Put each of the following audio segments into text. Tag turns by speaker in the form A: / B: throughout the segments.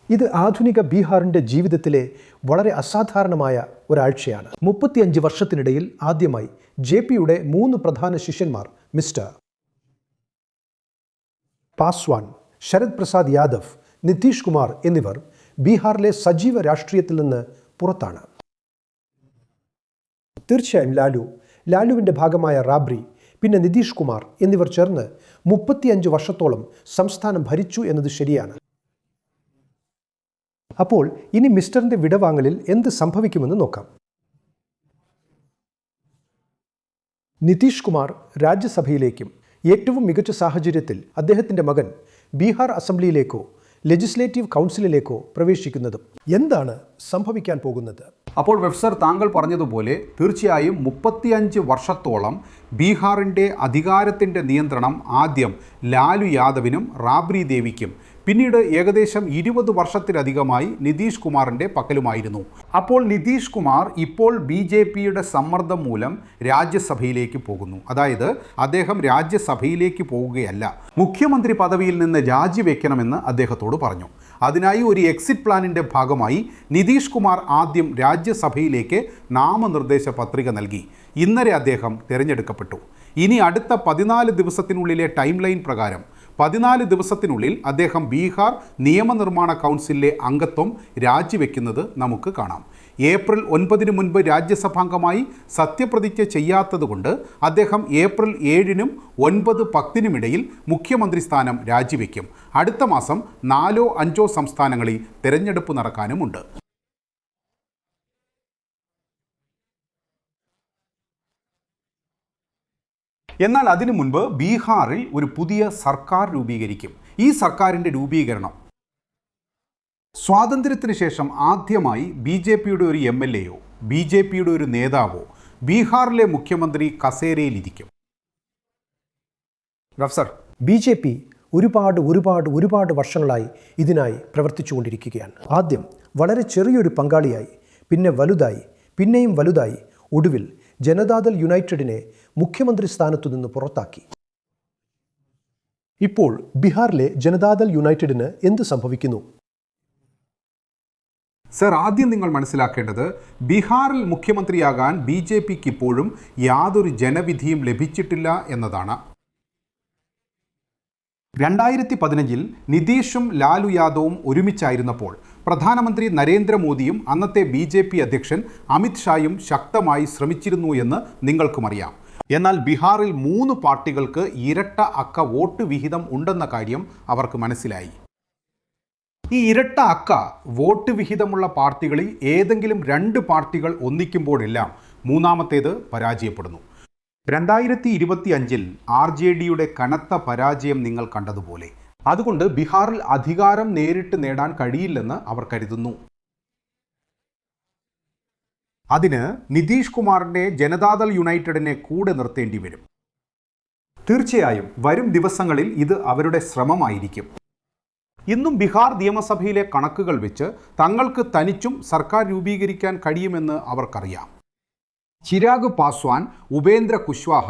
A: ഇത് ആധുനിക ബീഹാറിൻ്റെ ജീവിതത്തിലെ വളരെ അസാധാരണമായ ഒരാഴ്ചയാണ്. 35 വർഷത്തിനിടയിൽ ആദ്യമായി JPയുടെ 3 പ്രധാന ശിഷ്യന്മാർ മിസ്റ്റർ പാസ്വാൻ, ശരത് പ്രസാദ് യാദവ്, നിതീഷ് കുമാർ എന്നിവർ ബീഹാറിലെ സജീവ രാഷ്ട്രീയത്തിൽ നിന്ന് പുറത്താണ്. തീർച്ചയായും ലാലുവിൻ്റെ ഭാഗമായ റാബ്രി, പിന്നെ നിതീഷ് കുമാർ എന്നിവർ ചേർന്ന് 35 വർഷത്തോളം സംസ്ഥാനം ഭരിച്ചു എന്നത് ശരിയാണ്. അപ്പോൾ ഇനി മിസ്റ്ററിൻ്റെ വിടവാങ്ങലിൽ എന്ത് സംഭവിക്കുമെന്ന് നോക്കാം. നിതീഷ് കുമാർ രാജ്യസഭയിലേക്കും ഏറ്റവും മികച്ച സാഹചര്യത്തിൽ അദ്ദേഹത്തിൻ്റെ മകൻ ബീഹാർ അസംബ്ലിയിലേക്കോ ലെജിസ്ലേറ്റീവ് കൗൺസിലിലേക്കോ പ്രവേശിക്കുന്നതും. എന്താണ് സംഭവിക്കാൻ പോകുന്നത്?
B: അപ്പോൾ വെബ്സർ താങ്കൾ പറഞ്ഞതുപോലെ തീർച്ചയായും 35 വർഷത്തോളം ബീഹാറിൻ്റെ അധികാരത്തിൻ്റെ നിയന്ത്രണം ആദ്യം ലാലു യാദവിനും റാബ്രി ദേവിക്കും പിന്നീട് ഏകദേശം 20 വർഷത്തിലധികമായി നിതീഷ് കുമാറിൻ്റെ പക്കലുമായിരുന്നു. അപ്പോൾ നിതീഷ് കുമാർ ഇപ്പോൾ BJPയുടെ സമ്മർദ്ദം മൂലം രാജ്യസഭയിലേക്ക് പോകുന്നു. അതായത് അദ്ദേഹം രാജ്യസഭയിലേക്ക് പോകുകയല്ല, മുഖ്യമന്ത്രി പദവിയിൽ നിന്ന് രാജിവെക്കണമെന്ന് അദ്ദേഹത്തോട് പറഞ്ഞു. അതിനായി ഒരു എക്സിറ്റ് പ്ലാനിൻ്റെ ഭാഗമായി നിതീഷ് കുമാർ ആദ്യം രാജ്യസഭയിലേക്ക് നാമനിർദ്ദേശ പത്രിക നൽകി. ഇന്നലെ അദ്ദേഹം തിരഞ്ഞെടുക്കപ്പെട്ടു. ഇനി അടുത്ത 14 ദിവസത്തിനുള്ളിലെ ടൈം ലൈൻ പ്രകാരം 14 ദിവസത്തിനുള്ളിൽ അദ്ദേഹം ബീഹാർ നിയമനിർമ്മാണ കൗൺസിലിലെ അംഗത്വം രാജിവെക്കുന്നത് നമുക്ക് കാണാം. ഏപ്രിൽ 9 മുൻപ് രാജ്യസഭാംഗമായി സത്യപ്രതിജ്ഞ ചെയ്യാത്തതുകൊണ്ട് അദ്ദേഹം ഏപ്രിൽ 7-നും 9-10-നും ഇടയിൽ മുഖ്യമന്ത്രി സ്ഥാനം രാജിവെക്കും. അടുത്ത മാസം 4-5 സംസ്ഥാനങ്ങളിൽ തിരഞ്ഞെടുപ്പ് നടക്കാനുമുണ്ട്. എന്നാൽ അതിനു മുൻപ് ബീഹാറിൽ ഒരു പുതിയ സർക്കാർ രൂപീകരിക്കും. ഈ സർക്കാരിൻ്റെ രൂപീകരണം സ്വാതന്ത്ര്യത്തിന് ശേഷം ആദ്യമായി BJPയുടെ ഒരു MLAയോ BJPയുടെ ഒരു നേതാവോ ബീഹാറിലെ മുഖ്യമന്ത്രി കസേരയിലിരിക്കും.
A: പ്രൊഫസർ, BJP ഒരുപാട് വർഷങ്ങളായി ഇതിനായി പ്രവർത്തിച്ചുകൊണ്ടിരിക്കുകയാണ്. ആദ്യം വളരെ ചെറിയൊരു പങ്കാളിയായി, പിന്നെ വലുതായി, പിന്നെയും വലുതായി, ഒടുവിൽ ജനതാദൾ യുണൈറ്റഡിനെ മുഖ്യമന്ത്രി സ്ഥാനത്തു നിന്ന് പുറത്താക്കി. ഇപ്പോൾ ബീഹാറിലെ ജനതാദൾ യുണൈറ്റഡിന് എന്ത് സംഭവിക്കുന്നു?
B: സർ, ആദ്യം നിങ്ങൾ മനസ്സിലാക്കേണ്ടത് ബീഹാറിൽ മുഖ്യമന്ത്രിയാകാൻ BJPക്ക് ഇപ്പോഴും യാതൊരു ജനവിധിയും ലഭിച്ചിട്ടില്ല എന്നതാണ്. 2015-ൽ നിതീഷും ലാലു യാദവും ഒരുമിച്ചായിരുന്നപ്പോൾ പ്രധാനമന്ത്രി നരേന്ദ്രമോദിയും അന്നത്തെ BJP അധ്യക്ഷൻ അമിത് ഷായും ശക്തമായി ശ്രമിച്ചിരുന്നു എന്ന് നിങ്ങൾക്കും അറിയാം. എന്നാൽ ബീഹാറിൽ 3 പാർട്ടികൾക്ക് ഇരട്ട അക്ക വോട്ട് വിഹിതം ഉണ്ടെന്ന കാര്യം അവർക്ക് മനസ്സിലായി. ഈ ഇരട്ട അക്ക വോട്ട് വിഹിതമുള്ള പാർട്ടികളിൽ ഏതെങ്കിലും 2 പാർട്ടികൾ ഒന്നിക്കുമ്പോഴെല്ലാം മൂന്നാമത്തേത് പരാജയപ്പെടുന്നു. 2025-ൽ RJDയുടെ കനത്ത പരാജയം നിങ്ങൾ കണ്ടതുപോലെ. അതുകൊണ്ട് ബീഹാറിൽ അധികാരം നേരിട്ട് നേടാൻ കഴിയില്ലെന്ന് അവർ കരുതുന്നു. അതിന് നിതീഷ് കുമാറിൻ്റെ ജനതാദൾ യുണൈറ്റഡിനെ കൂടെ നിർത്തേണ്ടി വരും. തീർച്ചയായും വരും ദിവസങ്ങളിൽ ഇത് അവരുടെ ശ്രമമായിരിക്കും. ഇന്നും ബീഹാർ നിയമസഭയിലെ കണക്കുകൾ വെച്ച് തങ്ങൾക്ക് തനിച്ചും സർക്കാർ രൂപീകരിക്കാൻ കഴിയുമെന്ന് അവർക്കറിയാം. ചിരാഗ് പാസ്വാൻ, ഉപേന്ദ്ര കുശ്വാഹ,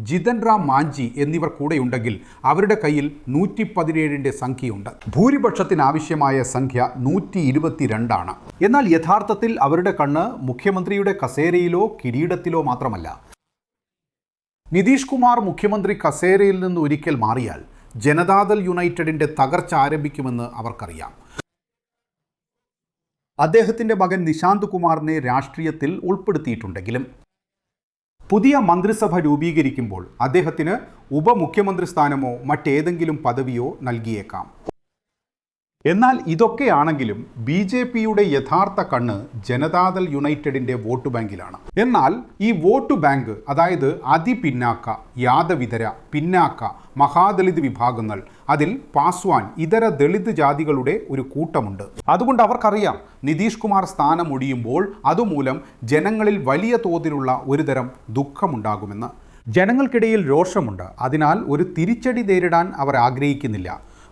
B: ജിതൻ റാം മാഞ്ചി എന്നിവർ കൂടെയുണ്ടെങ്കിൽ അവരുടെ കയ്യിൽ 117-ന്റെ സംഖ്യയുണ്ട്. ഭൂരിപക്ഷത്തിനാവശ്യമായ സംഖ്യ 122 ആണ്. എന്നാൽ യഥാർത്ഥത്തിൽ അവരുടെ കണ്ണ് മുഖ്യമന്ത്രിയുടെ കസേരയിലോ കിരീടത്തിലോ മാത്രമല്ല. നിതീഷ് കുമാർ മുഖ്യമന്ത്രി കസേരയിൽ നിന്ന് ഒരിക്കൽ മാറിയാൽ ജനതാദൾ യുണൈറ്റഡിൻ്റെ തകർച്ച ആരംഭിക്കുമെന്ന് അവർക്കറിയാം. അദ്ദേഹത്തിൻ്റെ മകൻ നിശാന്ത് കുമാറിനെ രാഷ്ട്രീയത്തിൽ ഉൾപ്പെടുത്തിയിട്ടുണ്ടെങ്കിലും പുതിയ മന്ത്രിസഭ രൂപീകരിക്കുമ്പോൾ അദ്ദേഹത്തിന് ഉപമുഖ്യമന്ത്രി സ്ഥാനമോ മറ്റേതെങ്കിലും പദവിയോ നൽകിയേക്കാം. എന്നാൽ ഇതൊക്കെയാണെങ്കിലും BJPയുടെ യഥാർത്ഥ കണ്ണ് ജനതാദൾ യുണൈറ്റഡിൻ്റെ വോട്ട് ബാങ്കിലാണ്. എന്നാൽ ഈ വോട്ട് ബാങ്ക്, അതായത് അതിപിന്നാക്ക, യാദവിതര, പിന്നാക്ക, മഹാദളിത് വിഭാഗങ്ങൾ, അതിൽ പാസ്വാൻ ഇതര ദളിത് ജാതികളുടെ ഒരു കൂട്ടമുണ്ട്. അതുകൊണ്ട് അവർക്കറിയാം നിതീഷ് കുമാർ സ്ഥാനം ഒഴിയുമ്പോൾ അതുമൂലം ജനങ്ങളിൽ വലിയ തോതിലുള്ള ഒരുതരം ദുഃഖമുണ്ടാകുമെന്ന്. ജനങ്ങൾക്കിടയിൽ രോഷമുണ്ട്. അതിനാൽ ഒരു തിരിച്ചടി നേരിടാൻ അവർ ആഗ്രഹിക്കുന്നില്ല.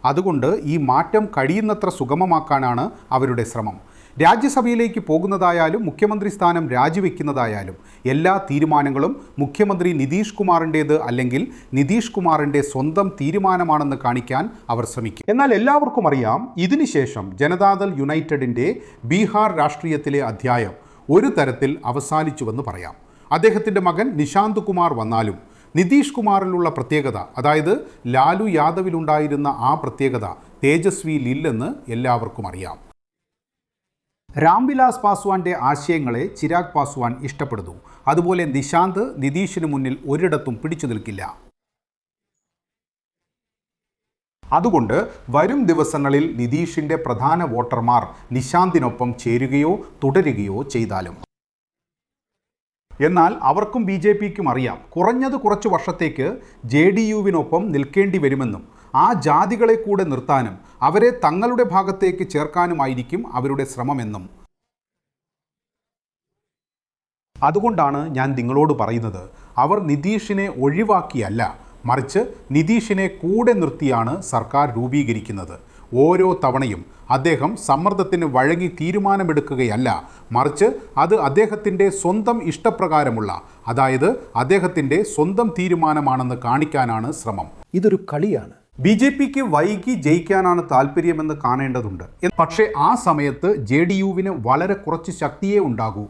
B: അതുകൊണ്ട് ഈ മാറ്റം കഴിയുന്നത്ര സുഗമമാക്കാനാണ് അവരുടെ ശ്രമം. രാജ്യസഭയിലേക്ക് പോകുന്നതായാലും മുഖ്യമന്ത്രി സ്ഥാനം രാജിവെക്കുന്നതായാലും എല്ലാ തീരുമാനങ്ങളും മുഖ്യമന്ത്രി നിതീഷ് കുമാറിൻ്റേത് അല്ലെങ്കിൽ നിതീഷ് കുമാറിൻ്റെ സ്വന്തം തീരുമാനമാണെന്ന് കാണിക്കാൻ അവർ ശ്രമിക്കും. എന്നാൽ എല്ലാവർക്കും അറിയാം, ഇതിനുശേഷം ജനതാദൾ യുണൈറ്റഡിൻ്റെ ബീഹാർ രാഷ്ട്രീയത്തിലെ അധ്യായം ഒരു തരത്തിൽ അവസാനിച്ചുവെന്ന് പറയാം. അദ്ദേഹത്തിൻ്റെ മകൻ നിശാന്ത് കുമാർ വന്നാലും നിതീഷ് കുമാറിലുള്ള പ്രത്യേകത, അതായത് ലാലു യാദവിലുണ്ടായിരുന്ന ആ പ്രത്യേകത തേജസ്വിയിലില്ലെന്ന് എല്ലാവർക്കും അറിയാം. രാംവിലാസ് പാസ്വാന്റെ ആശയങ്ങളെ ചിരാഗ് പാസ്വാൻ ഇഷ്ടപ്പെടുന്നു. അതുപോലെ നിശാന്ത് നിതീഷിന് മുന്നിൽ ഒരിടത്തും പിടിച്ചു നിൽക്കില്ല. അതുകൊണ്ട് വരും ദിവസങ്ങളിൽ നിതീഷിൻ്റെ പ്രധാന വോട്ടർമാർ നിശാന്തിനൊപ്പം ചേരുകയോ തുടരുകയോ ചെയ്താലും. എന്നാൽ അവർക്കും BJPക്കും അറിയാം, കുറഞ്ഞത് കുറച്ച് വർഷത്തേക്ക് JDUവിനൊപ്പം നിൽക്കേണ്ടി വരുമെന്നും ആ ജാതികളെ കൂടെ നിർത്താനും അവരെ തങ്ങളുടെ ഭാഗത്തേക്ക് ചേർക്കാനുമായിരിക്കും അവരുടെ ശ്രമമെന്നും. അതുകൊണ്ടാണ് ഞാൻ നിങ്ങളോട് പറയുന്നത്, അവർ നിതീഷിനെ ഒഴിവാക്കിയല്ല, മറിച്ച് നിതീഷിനെ കൂടെ നിർത്തിയാണ് സർക്കാർ രൂപീകരിക്കുന്നത്. ഓരോ തവണയും അദ്ദേഹം സമ്മർദ്ദത്തിന് വഴങ്ങി തീരുമാനമെടുക്കുകയല്ല, മറിച്ച് അത് അദ്ദേഹത്തിൻ്റെ സ്വന്തം ഇഷ്ടപ്രകാരമുള്ള, അതായത് അദ്ദേഹത്തിൻ്റെ സ്വന്തം തീരുമാനമാണെന്ന് കാണിക്കാനാണ് ശ്രമം.
A: ഇതൊരു കളിയാണ്.
B: BJPക്ക് വൈകി ജയിക്കാനാണ് താല്പര്യമെന്ന് കാണേണ്ടതുണ്ട്. പക്ഷേ ആ സമയത്ത് JDUവിന് വളരെ കുറച്ച് ശക്തിയേ ഉണ്ടാകൂ.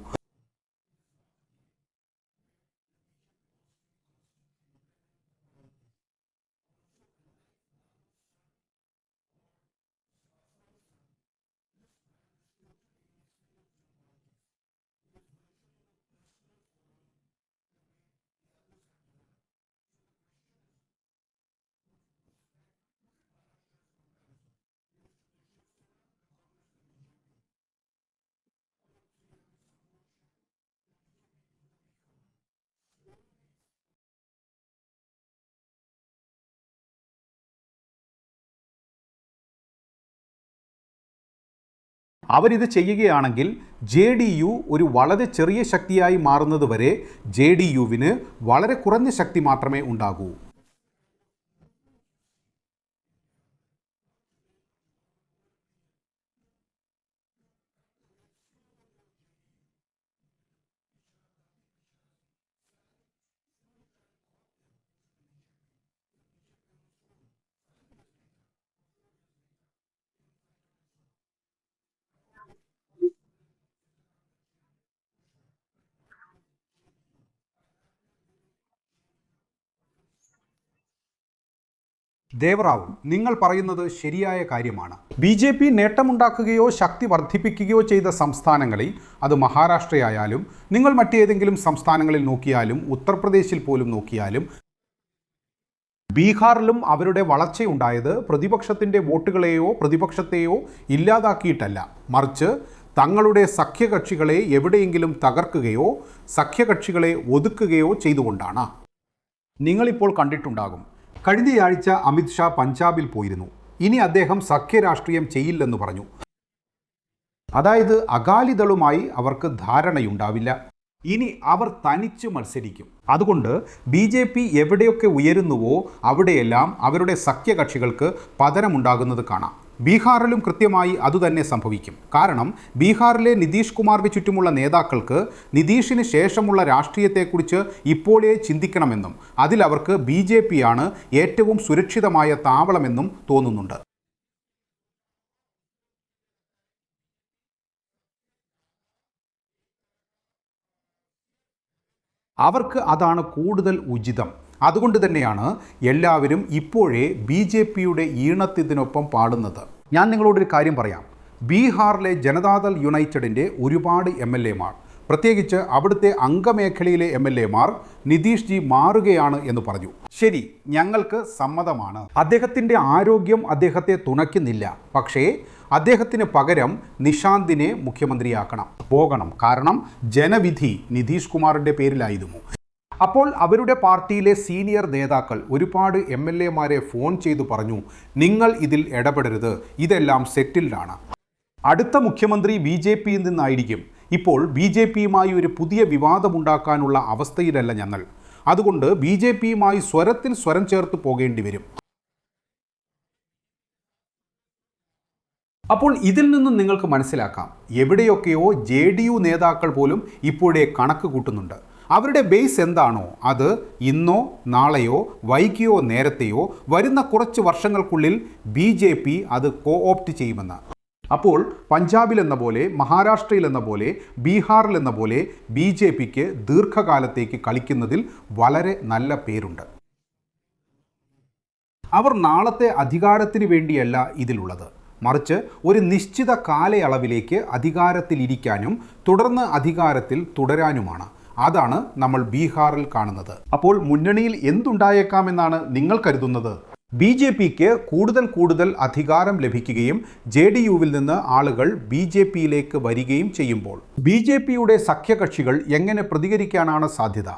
B: അവരിത് ചെയ്യുകയാണെങ്കിൽ JDU ഒരു വളരെ ചെറിയ ശക്തിയായി മാറുന്നത് വരെ JDUവിന് വളരെ കുറഞ്ഞ ശക്തി മാത്രമേ ഉണ്ടാകൂ. ദേവറാവു, നിങ്ങൾ പറയുന്നത് ശരിയായ കാര്യമാണ്. BJP നേട്ടമുണ്ടാക്കുകയോ ശക്തി വർദ്ധിപ്പിക്കുകയോ ചെയ്ത സംസ്ഥാനങ്ങളിൽ, അത് മഹാരാഷ്ട്രയായാലും നിങ്ങൾ മറ്റേതെങ്കിലും സംസ്ഥാനങ്ങളിൽ നോക്കിയാലും ഉത്തർപ്രദേശിൽ പോലും നോക്കിയാലും, ബീഹാറിലും അവരുടെ വളർച്ചയുണ്ടായത് പ്രതിപക്ഷത്തിൻ്റെ വോട്ടുകളെയോ പ്രതിപക്ഷത്തെയോ ഇല്ലാതാക്കിയിട്ടല്ല, മറിച്ച് തങ്ങളുടെ സഖ്യകക്ഷികളെ എവിടെയെങ്കിലും തകർക്കുകയോ സഖ്യകക്ഷികളെ ഒതുക്കുകയോ ചെയ്തുകൊണ്ടാണ്. നിങ്ങളിപ്പോൾ കണ്ടിട്ടുണ്ടാകും, കഴിഞ്ഞയാഴ്ച അമിത് ഷാ പഞ്ചാബിൽ പോയിരുന്നു. ഇനി അദ്ദേഹം സഖ്യരാഷ്ട്രീയം ചെയ്യില്ലെന്ന് പറഞ്ഞു. അതായത് അകാലിദളുമായി അവർക്ക് ധാരണയുണ്ടാവില്ല. ഇനി അവർ തനിച്ച് മത്സരിക്കും. അതുകൊണ്ട് BJP എവിടെയൊക്കെ ഉയരുന്നുവോ അവിടെയെല്ലാം അവരുടെ സഖ്യകക്ഷികൾക്ക് പതനമുണ്ടാകുന്നത് കാണാം. ബീഹാറിലും കൃത്യമായി അതുതന്നെ സംഭവിക്കും. കാരണം ബീഹാറിലെ നിതീഷ് കുമാറിന് ചുറ്റുമുള്ള നേതാക്കൾക്ക് നിതീഷിന് ശേഷമുള്ള രാഷ്ട്രീയത്തെക്കുറിച്ച് ഇപ്പോഴേ ചിന്തിക്കണമെന്നും അതിലവർക്ക് BJPയാണ് ഏറ്റവും സുരക്ഷിതമായ താവളമെന്നും തോന്നുന്നുണ്ട്. അവർക്ക് അതാണ് കൂടുതൽ ഉചിതം. അതുകൊണ്ട് തന്നെയാണ് എല്ലാവരും ഇപ്പോഴേ BJPയുടെ ഈണത്തിനൊപ്പം പാടുന്നത്. ഞാൻ നിങ്ങളോടൊരു കാര്യം പറയാം. ബീഹാറിലെ ജനതാദൾ യുണൈറ്റഡിൻ്റെ ഒരുപാട് MLAമാർ, പ്രത്യേകിച്ച് അവിടുത്തെ അംഗമേഖലയിലെ MLAമാർ നിതീഷ് ജി മാറുകയാണ് എന്ന് പറഞ്ഞു. ശരി, ഞങ്ങൾക്ക് സമ്മതമാണ്. അദ്ദേഹത്തിൻ്റെ ആരോഗ്യം അദ്ദേഹത്തെ തുണയ്ക്കുന്നില്ല. പക്ഷേ അദ്ദേഹത്തിന് പകരം നിശാന്തിനെ മുഖ്യമന്ത്രിയാക്കണം, പോകണം. കാരണം ജനവിധി നിതീഷ് കുമാറിൻ്റെ പേരിലായിരുന്നു. അപ്പോൾ അവരുടെ പാർട്ടിയിലെ സീനിയർ നേതാക്കൾ ഒരുപാട് MLAമാരെ ഫോൺ ചെയ്തു പറഞ്ഞു, നിങ്ങൾ ഇതിൽ ഇടപെടരുത്, ഇതെല്ലാം സെറ്റിൽഡാണ്. അടുത്ത മുഖ്യമന്ത്രി BJPയിൽ നിന്നായിരിക്കും. ഇപ്പോൾ BJPയുമായി ഒരു പുതിയ വിവാദമുണ്ടാക്കാനുള്ള അവസ്ഥയിലല്ല ഞങ്ങൾ. അതുകൊണ്ട് BJPയുമായി സ്വരത്തിൽ സ്വരം ചേർത്ത് പോകേണ്ടി വരും. അപ്പോൾ ഇതിൽ നിന്നും നിങ്ങൾക്ക് മനസ്സിലാക്കാം, എവിടെയൊക്കെയോ JDU നേതാക്കൾ പോലും ഇപ്പോഴേ കണക്ക് കൂട്ടുന്നുണ്ട്. അവരുടെ ബേസ് എന്താണോ അത് ഇന്നോ നാളെയോ വൈകിയോ നേരത്തെയോ വരുന്ന കുറച്ച് വർഷങ്ങൾക്കുള്ളിൽ BJP അത് കോഓപ്റ്റ് ചെയ്യുമെന്ന്. അപ്പോൾ പഞ്ചാബിൽ എന്ന പോലെ, മഹാരാഷ്ട്രയിൽ എന്ന പോലെ, ബീഹാറിൽ എന്ന പോലെ BJPക്ക് ദീർഘകാലത്തേക്ക് കളിക്കുന്നതിൽ വളരെ നല്ല പേരുണ്ട്. അവർ നാളത്തെ അധികാരത്തിന് വേണ്ടിയല്ല ഇതിലുള്ളത്, മറിച്ച് ഒരു നിശ്ചിത കാലയളവിലേക്ക് അധികാരത്തിലിരിക്കാനും തുടർന്ന് അധികാരത്തിൽ തുടരാനുമാണ്. അതാണ് നമ്മൾ ബീഹാറിൽ കാണുന്നത്. അപ്പോൾ മുന്നണിയിൽ എന്തുണ്ടായേക്കാമെന്നാണ് നിങ്ങൾ കരുതുന്നത്? BJPക്ക് കൂടുതൽ അധികാരം ലഭിക്കുകയും JDUവിൽ നിന്ന് ആളുകൾ BJPയിലേക്ക് വരികയും ചെയ്യുമ്പോൾ BJPയുടെ സഖ്യകക്ഷികൾ എങ്ങനെ പ്രതികരിക്കാനാണ് സാധ്യത?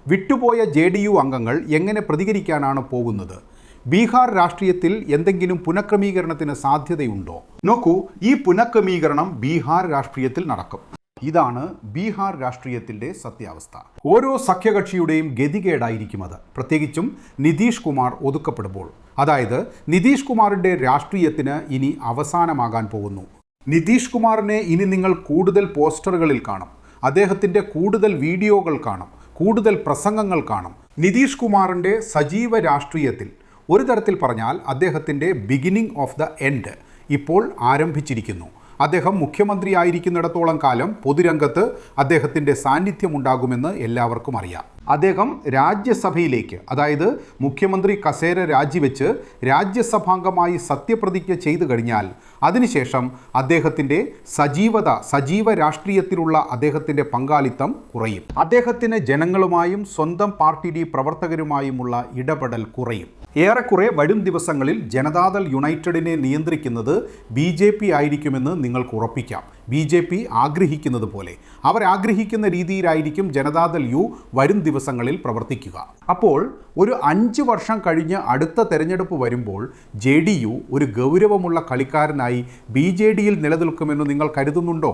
B: വിട്ടുപോയ JDU അംഗങ്ങൾ എങ്ങനെ പ്രതികരിക്കാനാണ് പോകുന്നത്? ബീഹാർ രാഷ്ട്രീയത്തിൽ എന്തെങ്കിലും പുനഃക്രമീകരണത്തിന് സാധ്യതയുണ്ടോ? നോക്കൂ, ഈ പുനഃക്രമീകരണം ബീഹാർ രാഷ്ട്രീയത്തിൽ നടക്കും. ഇതാണ് ബീഹാർ രാഷ്ട്രീയത്തിൻ്റെ സത്യാവസ്ഥ. ഓരോ സഖ്യകക്ഷിയുടെയും ഗതികേടായിരിക്കും അത്, പ്രത്യേകിച്ചും നിതീഷ് കുമാർ ഒതുക്കപ്പെടുമ്പോൾ. അതായത് നിതീഷ് കുമാറിൻ്റെ രാഷ്ട്രീയത്തിന് ഇനി അവസാനമാകാൻ പോകുന്നു. നിതീഷ് കുമാറിനെ ഇനി നിങ്ങൾ കൂടുതൽ പോസ്റ്ററുകളിൽ കാണും, അദ്ദേഹത്തിൻ്റെ കൂടുതൽ വീഡിയോകൾ കാണും, കൂടുതൽ പ്രസംഗങ്ങൾ കാണും. നിതീഷ് കുമാറിൻ്റെ സജീവ രാഷ്ട്രീയത്തിൽ ഒരു തരത്തിൽ പറഞ്ഞാൽ അദ്ദേഹത്തിൻ്റെ ബിഗിനിങ് ഓഫ് ദ എൻഡ് ഇപ്പോൾ ആരംഭിച്ചിരിക്കുന്നു. അദ്ദേഹം മുഖ്യമന്ത്രിയായിരിക്കുന്നിടത്തോളം കാലം പൊതുരംഗത്ത് അദ്ദേഹത്തിൻ്റെ സാന്നിധ്യമുണ്ടാകുമെന്ന് എല്ലാവർക്കും അറിയാം. അദ്ദേഹം രാജ്യസഭയിലേക്ക്, അതായത് മുഖ്യമന്ത്രി കസേര രാജിവെച്ച് രാജ്യസഭാംഗമായി സത്യപ്രതിജ്ഞ ചെയ്തു കഴിഞ്ഞാൽ അതിനുശേഷം അദ്ദേഹത്തിൻ്റെ സജീവ രാഷ്ട്രീയത്തിലുള്ള അദ്ദേഹത്തിൻ്റെ പങ്കാളിത്തം കുറയും. അദ്ദേഹത്തിന് ജനങ്ങളുമായും സ്വന്തം പാർട്ടി പ്രവർത്തകരുമായുമുള്ള ഇടപെടൽ കുറയും. ഏറെക്കുറെ വരും ദിവസങ്ങളിൽ ജനതാദൾ യുണൈറ്റഡിനെ നിയന്ത്രിക്കുന്നത് BJP ആയിരിക്കുമെന്ന് നിങ്ങൾക്ക് ഉറപ്പിക്കാം. BJP ആഗ്രഹിക്കുന്നത് പോലെ, അവരാഗ്രഹിക്കുന്ന രീതിയിലായിരിക്കും ജനതാദൾ യു വരും ദിവസങ്ങളിൽ പ്രവർത്തിക്കുക. അപ്പോൾ ഒരു 5 വർഷം കഴിഞ്ഞ് അടുത്ത തെരഞ്ഞെടുപ്പ് വരുമ്പോൾ JDU ഒരു ഗൗരവമുള്ള കളിക്കാരനായി BJDയിൽ നിലനിൽക്കുമെന്ന് നിങ്ങൾ കരുതുന്നുണ്ടോ?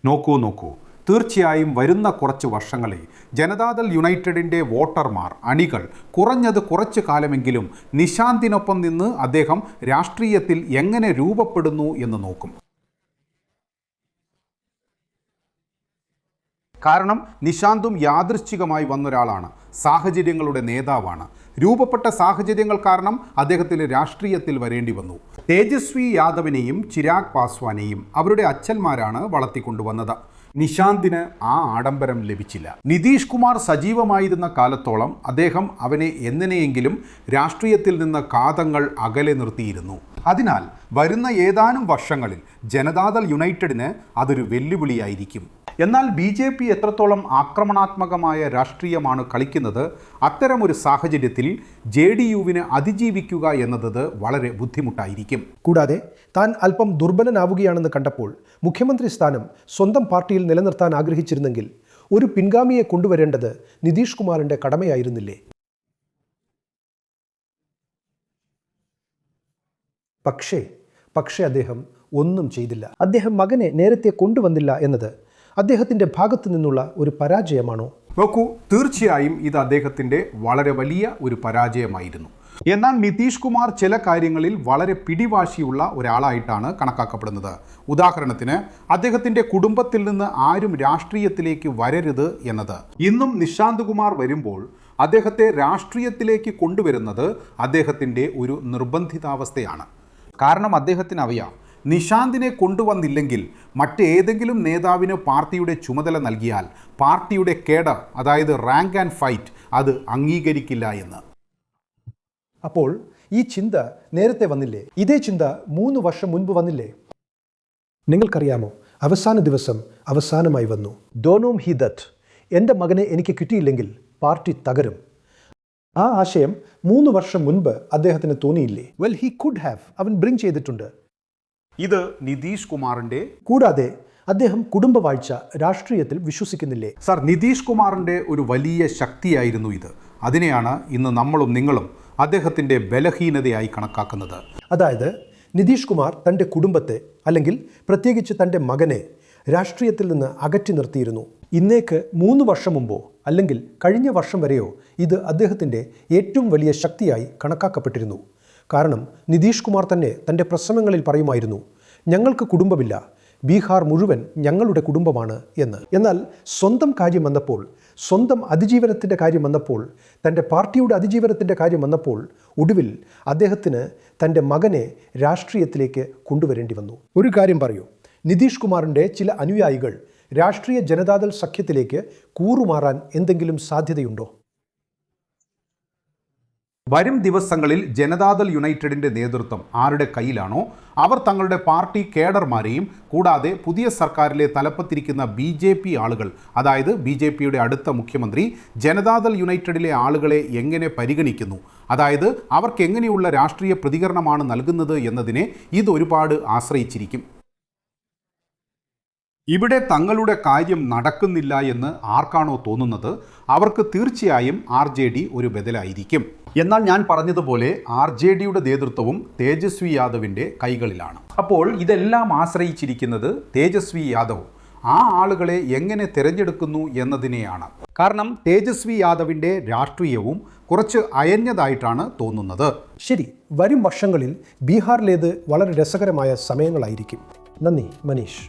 B: നോക്കൂ, തീർച്ചയായും വരുന്ന കുറച്ച് വർഷങ്ങളിൽ ജനതാദൾ യുണൈറ്റഡിൻ്റെ വോട്ടർമാർ, അണികൾ കുറഞ്ഞത് കുറച്ചു കാലമെങ്കിലും നിശാന്തിനൊപ്പം നിന്ന് അദ്ദേഹം രാഷ്ട്രീയത്തിൽ എങ്ങനെ രൂപപ്പെടുന്നു എന്ന് നോക്കും. കാരണം നിശാന്തും യാദൃശ്ചികമായി വന്നൊരാളാണ്, സാഹചര്യങ്ങളുടെ നേതാവാണ്. രൂപപ്പെട്ട സാഹചര്യങ്ങൾ കാരണം അദ്ദേഹത്തിന് രാഷ്ട്രീയത്തിൽ വരേണ്ടി വന്നു. തേജസ്വി യാദവിനെയും ചിരാഗ് പാസ്വാനെയും അവരുടെ അച്ഛന്മാരാണ് വളർത്തിക്കൊണ്ടുവന്നത്. നിശാന്തിന് ആ ആഡംബരം ലഭിച്ചില്ല. നിതീഷ് കുമാർ സജീവമായിരുന്ന കാലത്തോളം അദ്ദേഹം അവനെ എങ്ങനെയെങ്കിലും രാഷ്ട്രീയത്തിൽ നിന്ന് കാതങ്ങൾ അകലെ നിർത്തിയിരുന്നു. അതിനാൽ വരുന്ന ഏതാനും വർഷങ്ങളിൽ ജനതാദൾ യുണൈറ്റഡിന് അതൊരു വെല്ലുവിളിയായിരിക്കും. എന്നാൽ BJP എത്രത്തോളം ആക്രമണാത്മകമായ രാഷ്ട്രീയമാണ് കളിക്കുന്നത്, അത്തരമൊരു സാഹചര്യത്തിൽ JDUവിന് അതിജീവിക്കുക എന്നത് വളരെ ബുദ്ധിമുട്ടായിരിക്കും.
A: കൂടാതെ താൻ അല്പം ദുർബലനാവുകയാണെന്ന് കണ്ടപ്പോൾ മുഖ്യമന്ത്രി സ്ഥാനം സ്വന്തം പാർട്ടിയിൽ നിലനിർത്താൻ ആഗ്രഹിച്ചിരുന്നെങ്കിൽ ഒരു പിൻഗാമിയെ കൊണ്ടുവരേണ്ടത് നിതീഷ് കുമാറിൻ്റെ കടമയായിരുന്നില്ലേ? പക്ഷേ അദ്ദേഹം ഒന്നും ചെയ്തില്ല. അദ്ദേഹം മകനെ നേരത്തെ കൊണ്ടുവന്നില്ല എന്നത് അദ്ദേഹത്തിൻ്റെ ഭാഗത്തു നിന്നുള്ള ഒരു പരാജയമാണോ?
B: നോക്കൂ, തീർച്ചയായും ഇത് അദ്ദേഹത്തിൻ്റെ വളരെ വലിയ ഒരു പരാജയമായിരുന്നു. എന്നാൽ നിതീഷ് കുമാർ ചില കാര്യങ്ങളിൽ വളരെ പിടിവാശിയുള്ള ഒരാളായിട്ടാണ് കണക്കാക്കപ്പെടുന്നത്. ഉദാഹരണത്തിന് അദ്ദേഹത്തിൻ്റെ കുടുംബത്തിൽ നിന്ന് ആരും രാഷ്ട്രീയത്തിലേക്ക് വരരുത് എന്നത്. ഇന്നും നിശാന്ത് കുമാർ വരുമ്പോൾ അദ്ദേഹത്തെ രാഷ്ട്രീയത്തിലേക്ക് കൊണ്ടുവരുന്നത് അദ്ദേഹത്തിൻ്റെ ഒരു നിർബന്ധിതാവസ്ഥയാണ്. കാരണം അദ്ദേഹത്തിന് അറിയാം, നിശാന്തിനെ കൊണ്ടുവന്നില്ലെങ്കിൽ മറ്റേതെങ്കിലും നേതാവിന് പാർട്ടിയുടെ ചുമതല നൽകിയാൽ പാർട്ടിയുടെ കേഡർ, അതായത് റാങ്ക് ആൻഡ് ഫൈറ്റ്, അത് അംഗീകരിക്കില്ല എന്ന്.
A: അപ്പോൾ ഈ ചിന്ത നേരത്തെ വന്നില്ലേ? ഇതേ ചിന്ത 3 വർഷം മുൻപ് വന്നില്ലേ? നിങ്ങൾക്കറിയാമോ, അവസാന ദിവസം അവസാനമായി വന്നു. ദോനോം ഹി ദത്ത്, എൻ്റെ മകനെ എനിക്ക് കിട്ടിയില്ലെങ്കിൽ പാർട്ടി തകരും. ആ ആശയം 3 വർഷം മുൻപ് അദ്ദേഹത്തിന് തോന്നിയില്ലേ? വെൽ, ഹി കുഡ് ഹാവ്, അവൻ ബ്രിങ് ചെയ്തിട്ടുണ്ട്.
B: ഇത് നിതീഷ് കുമാറിൻ്റെ.
A: കൂടാതെ അദ്ദേഹം കുടുംബവാഴ്ച രാഷ്ട്രീയത്തിൽ വിശ്വസിക്കുന്നില്ലേ?
B: സർ, നിതീഷ് കുമാറിൻ്റെ ഒരു വലിയ ശക്തിയായിരുന്നു ഇത്. അതിനെയാണ് ഇന്ന് നമ്മളും നിങ്ങളും അദ്ദേഹത്തിൻ്റെ ബലഹീനതയായി കണക്കാക്കുന്നത്.
A: അതായത് നിതീഷ് കുമാർ തൻ്റെ കുടുംബത്തെ, അല്ലെങ്കിൽ പ്രത്യേകിച്ച് തൻ്റെ മകനെ രാഷ്ട്രീയത്തിൽ നിന്ന് അകറ്റി നിർത്തിയിരുന്നു. ഇന്നേക്ക് 3 വർഷം മുമ്പോ അല്ലെങ്കിൽ കഴിഞ്ഞ വർഷം വരെയോ ഇത് അദ്ദേഹത്തിൻ്റെ ഏറ്റവും വലിയ ശക്തിയായി കണക്കാക്കപ്പെട്ടിരുന്നു. കാരണം നിതീഷ് കുമാർ തന്നെ തൻ്റെ പ്രസംഗങ്ങളിൽ പറയുമായിരുന്നു, ഞങ്ങൾക്ക് കുടുംബമില്ല, ബീഹാർ മുഴുവൻ ഞങ്ങളുടെ കുടുംബമാണ് എന്ന്. എന്നാൽ സ്വന്തം കാര്യം വന്നപ്പോൾ, സ്വന്തം അതിജീവനത്തിൻ്റെ കാര്യം വന്നപ്പോൾ, തൻ്റെ പാർട്ടിയുടെ അതിജീവനത്തിൻ്റെ കാര്യം വന്നപ്പോൾ ഒടുവിൽ അദ്ദേഹത്തിന് തൻ്റെ മകനെ രാഷ്ട്രീയത്തിലേക്ക് കൊണ്ടുവരേണ്ടി വന്നു. ഒരു കാര്യം പറയൂ, നിതീഷ് കുമാറിൻ്റെ ചില അനുയായികൾ രാഷ്ട്രീയ ജനതാദൾ സഖ്യത്തിലേക്ക് കൂറുമാറാൻ എന്തെങ്കിലും സാധ്യതയുണ്ടോ?
B: വരും ദിവസങ്ങളിൽ ജനതാദൾ യുണൈറ്റഡിൻ്റെ നേതൃത്വം ആരുടെ കയ്യിലാണോ അവർ തങ്ങളുടെ പാർട്ടി കേഡർമാരെയും കൂടാതെ പുതിയ സർക്കാരിലെ തലപ്പത്തിരിക്കുന്ന BJP ആളുകൾ, അതായത് BJPയുടെ അടുത്ത മുഖ്യമന്ത്രി ജനതാദൾ യുണൈറ്റഡിലെ ആളുകളെ എങ്ങനെ പരിഗണിക്കുന്നു, അതായത് അവർക്ക് എങ്ങനെയുള്ള രാഷ്ട്രീയ പ്രതികരണമാണ് നൽകുന്നത് എന്നതിനെ ഇതൊരുപാട് ആശ്രയിച്ചിരിക്കും. ഇവിടെ തങ്ങളുടെ കാര്യം നടക്കുന്നില്ല എന്ന് ആർക്കാണോ തോന്നുന്നത് അവർക്ക് തീർച്ചയായും RJD ഒരു ബദലായിരിക്കും. എന്നാൽ ഞാൻ പറഞ്ഞതുപോലെ RJDയുടെ നേതൃത്വവും തേജസ്വി യാദവിൻ്റെ കൈകളിലാണ്. അപ്പോൾ ഇതെല്ലാം ആശ്രയിച്ചിരിക്കുന്നത് തേജസ്വി യാദവ് ആ ആളുകളെ എങ്ങനെ തിരഞ്ഞെടുക്കുന്നു എന്നതിനെയാണ്. കാരണം തേജസ്വി യാദവിൻ്റെ രാഷ്ട്രീയവും കുറച്ച് അയഞ്ഞതായിട്ടാണ് തോന്നുന്നത്.
A: ശരി, വരും വർഷങ്ങളിൽ ബീഹാറിലേത് വളരെ രസകരമായ സമയങ്ങളായിരിക്കും. നന്ദി മനീഷ്.